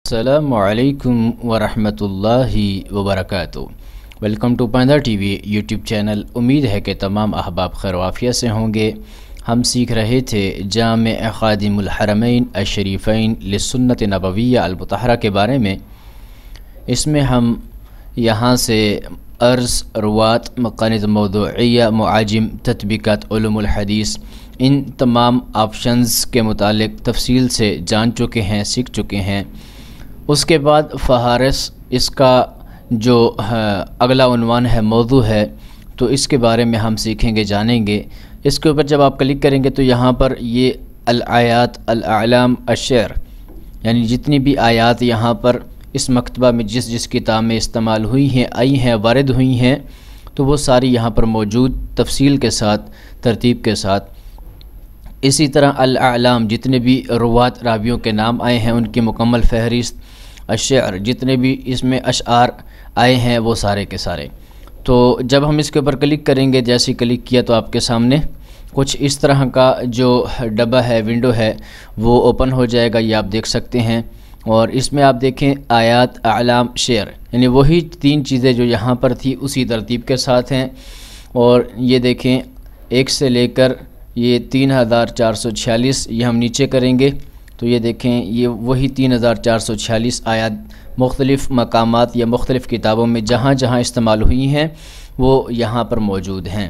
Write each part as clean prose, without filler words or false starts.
السلام علیکم ورحمۃ اللہ وبرکاتہ۔ Welcome to Panda T V YouTube channel. امید ہے کہ تمام احباب خیر و عافیت سے ہوں گے۔ ہم سیکھ رہے تھے جامع خادم الحرمین الشریفین للسنت نبویہ المطہرہ کے بارے میں۔ اس میں ہم یہاں سے عرض، روات، مقاند موضوعیہ، معاجم، تطبیقات علوم الحدیث، ان تمام آپشنز کے متعلق تفصیل سے جان چکے ہیں، سیکھ چکے ہیں۔ اس کے بعد فہارس، اس کا جو اگلا عنوان ہے، موضوع ہے، تو اس کے بارے میں ہم سیکھیں گے، جانیں گے۔ اس کے اوپر جب آپ کلک کریں گے تو یہاں پر یہ الآیات، الاعلام، الشعر، یعنی جتنی بھی آیات یہاں پر اس مکتبہ میں جس کتاب میں استعمال ہوئی ہیں، آئی ہیں، وارد ہوئی ہیں، تو وہ ساری یہاں پر موجود تفصیل کے ساتھ، ترتیب کے ساتھ۔ اسی طرح الاعلام، جتنے بھی روات، راویوں کے نام آئے ہیں، ان کی مکمل فہرست۔ الشعر، جتنے بھی اس میں اشعار آئے ہیں وہ سارے کے سارے۔ تو جب ہم اس کے اوپر کلک کریں گے، جیسے کلک کیا تو آپ کے سامنے کچھ اس طرح کا جو ڈبہ ہے، ونڈو ہے، وہ اوپن ہو جائے گا، یہ آپ دیکھ سکتے ہیں۔ اور اس میں آپ دیکھیں آیات، اعلام، شعر، یعنی وہی تین چیزیں جو یہاں پر تھی اسی ترتیب کے ساتھ ہیں۔ اور یہ دیکھیں 1 سے لے کر یہ 3446، یہ ہم نیچے کریں گے تو یہ دیکھیں یہ وہی 3446 آیات مختلف مقامات یا مختلف کتابوں میں جہاں جہاں استعمال ہوئی ہیں وہ یہاں پر موجود ہیں۔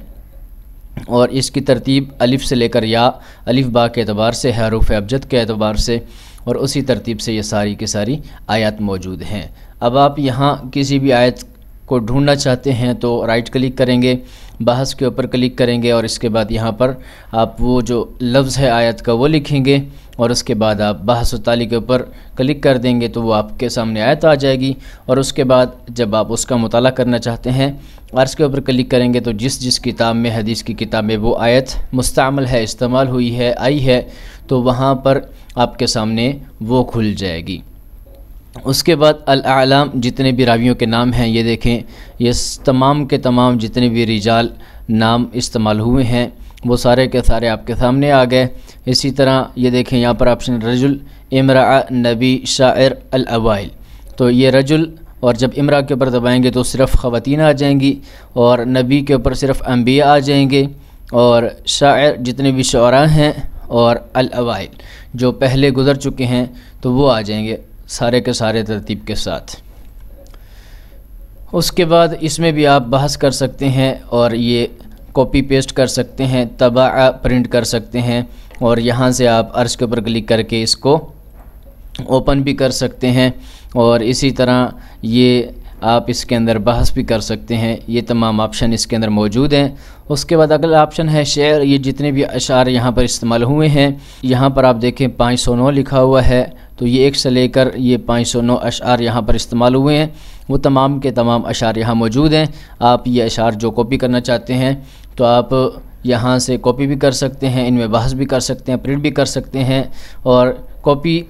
اور اس کی ترتیب الف سے لے کر یا، الف با کے اعتبار سے، حروف ابجد کے اعتبار سے، اور اسی ترتیب سے یہ ساری کی ساری آیات موجود ہیں۔ اب آپ یہاں کسی بھی آیت کو ڈھونڈنا چاہتے ہیں تو رائٹ کلک کریں گے، بحث کے اوپر کلک کریں گے، اور اس کے بعد یہاں پر آپ وہ جو لفظ ہے آیت کا وہ لکھیں گے، اور اس کے بعد آپ بحث و تعلیٰ کے اوپر کلک کر دیں گے تو وہ آپ کے سامنے آیت آ جائے گی۔ اور اس کے بعد جب آپ اس کا مطالعہ کرنا چاہتے ہیں، عرض کے اوپر کلک کریں گے تو جس کتاب میں، حدیث کی کتاب میں وہ آیت مستعمل ہے، استعمال ہوئی ہے، آئی ہے، تو وہاں پر آپ کے سامنے وہ کھل جائے گی۔ اس کے بعد الاعلام، جتنے بھی راویوں کے نام ہیں، یہ دیکھیں یہ تمام کے تمام جتنے بھی رجال نام استعمال ہوئے ہیں وہ سارے کے سارے آپ کے سامنے آ گئے۔ اسی طرح یہ دیکھیں یہاں پر آپشن رجل، امرأہ، نبی، شاعر، الاوائل، تو یہ رجل، اور جب امرأہ کے اوپر دبائیں گے تو صرف خواتین آ جائیں گی، اور نبی کے اوپر صرف انبیاء آ جائیں گے، اور شاعر جتنے بھی شعراء ہیں، اور الاوائل جو پہلے گزر چکے ہیں تو وہ آ جائیں گے سارے کے سارے ترتیب کے ساتھ۔ اس کے بعد اس میں بھی آپ بحث کر سکتے ہیں، اور یہ کاپی پیسٹ کر سکتے ہیں، طباعہ پرنٹ کر سکتے ہیں، اور یہاں سے آپ عرض کے اوپر کلک کر کے اس کو اوپن بھی کر سکتے ہیں، اور اسی طرح یہ آپ اس کے اندر بحث بھی کر سکتے ہیں۔ یہ تمام آپشن اس کے اندر موجود ہیں۔ اس کے بعد اگلا آپشن ہے شعر، یہ جتنے بھی اشعار یہاں پر استعمال ہوئے ہیں، یہاں پر آپ دیکھیں 509 لکھا ہوا ہے، تو یہ 1 سے لے کر یہ 509 اشعار یہاں پر استعمال ہوئے ہیں، وہ تمام کے تمام اشعار یہاں موجود ہیں۔ آپ یہ اشعار جو کاپی کرنا چاہتے ہیں تو آپ یہاں سے کاپی بھی کر سکتے ہیں، ان میں بحث بھی کر سکتے ہیں، پرنٹ بھی کر سکتے ہیں، اور کاپی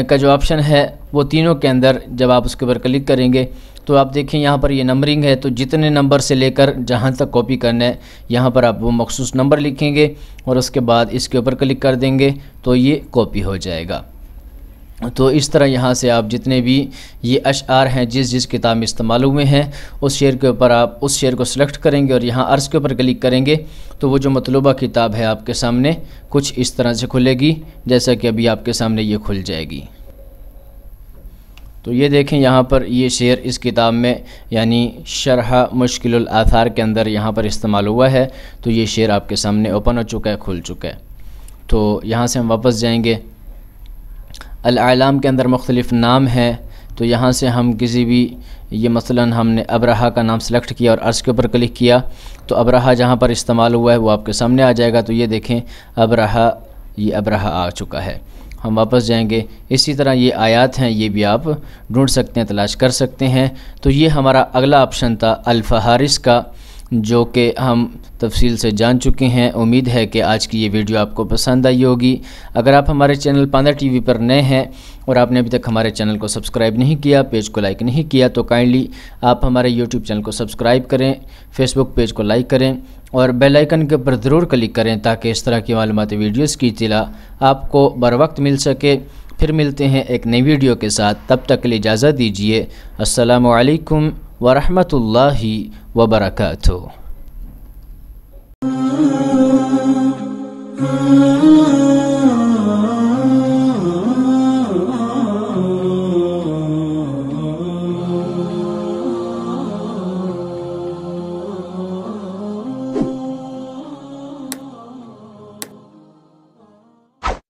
کا جو آپشن ہے وہ تینوں کے اندر جب آپ اس کے اوپر کلک کریں گے تو آپ دیکھیں یہاں پر یہ نمبرنگ ہے، تو جتنے نمبر سے لے کر جہاں تک کاپی کرنا ہے یہاں پر آپ وہ مخصوص نمبر لکھیں گے، اور اس کے بعد اس کے اوپر کلک کر دیں گے تو یہ کاپی ہو جائے گا۔ تو اس طرح یہاں سے آپ جتنے بھی یہ اشعار ہیں جس کتاب میں استعمال ہوئے ہیں اس شعر کے اوپر آپ اس شعر کو سلیکٹ کریں گے، اور یہاں عرض کے اوپر کلک کریں گے تو وہ جو مطلوبہ کتاب ہے آپ کے سامنے کچھ اس طرح سے کھلے گی، جیسا کہ ابھی آپ کے سامنے یہ کھل جائے گی۔ تو یہ دیکھیں یہاں پر یہ شعر اس کتاب میں، یعنی شرح مشکل الآثار کے اندر یہاں پر استعمال ہوا ہے، تو یہ شعر آپ کے سامنے اوپن ہو چکا ہے، کھل چکا ہے۔ تو یہاں سے ہم واپس جائیں گے۔ الاعلام کے اندر مختلف نام ہیں، تو یہاں سے ہم کسی بھی، یہ مثلا ہم نے ابرہہ کا نام سلیکٹ کیا اور عرض کے اوپر کلک کیا تو ابرہہ جہاں پر استعمال ہوا ہے وہ آپ کے سامنے آ جائے گا۔ تو یہ دیکھیں ابرہہ، یہ ابرہہ آ چکا ہے۔ ہم واپس جائیں گے۔ اسی طرح یہ آیات ہیں، یہ بھی آپ ڈھونڈ سکتے ہیں، تلاش کر سکتے ہیں۔ تو یہ ہمارا اگلا آپشن تھا الفہارس کا، جو کہ ہم تفصیل سے جان چکے ہیں۔ امید ہے کہ آج کی یہ ویڈیو آپ کو پسند آئی ہوگی۔ اگر آپ ہمارے چینل پاندہ ٹی وی پر نئے ہیں اور آپ نے ابھی تک ہمارے چینل کو سبسکرائب نہیں کیا، پیج کو لائک نہیں کیا، تو کائنڈلی آپ ہمارے یوٹیوب چینل کو سبسکرائب کریں، فیس بک پیج کو لائک کریں، اور بیل آئیکن کے اوپر ضرور کلک کریں تاکہ اس طرح کی معلوماتی ویڈیوز کی اطلاع آپ کو بر وقت مل سکے۔ پھر ملتے ہیں ایک نئی ویڈیو کے ساتھ، تب تک کے لیے اجازت دیجیے۔ السلام علیکم ورحمۃ اللہ وبرکاتہ۔